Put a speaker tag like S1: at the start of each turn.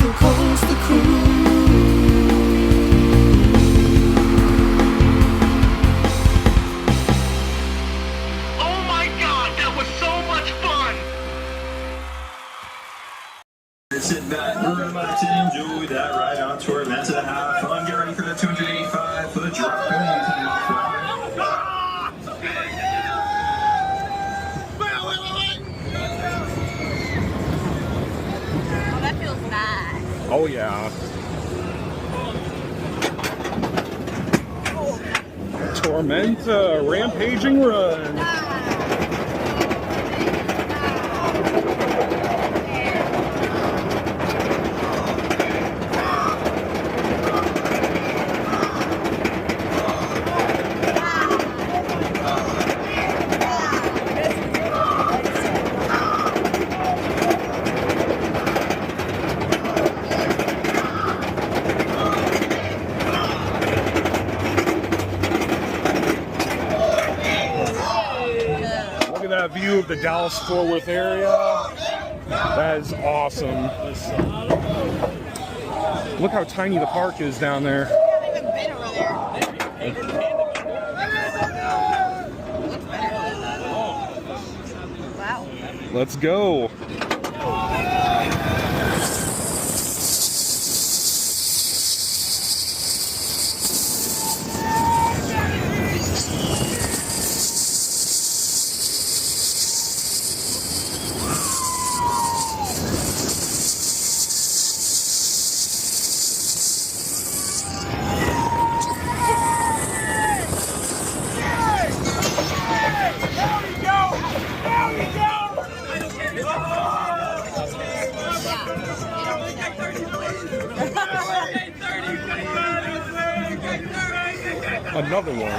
S1: can coast the cruise.
S2: Oh my God, that was so much fun!
S3: Sit back, relax, and enjoy that ride on Tormenta. Have fun. Get ready for the 285-foot drop.
S4: Oh, that feels nice.
S5: Oh yeah. Tormenta Rampaging Run. Look at that view of the Dallas-Fort Worth area. That is awesome. Look how tiny the park is down there.
S4: I haven't even been over there. Wow.
S5: Let's go. Another one.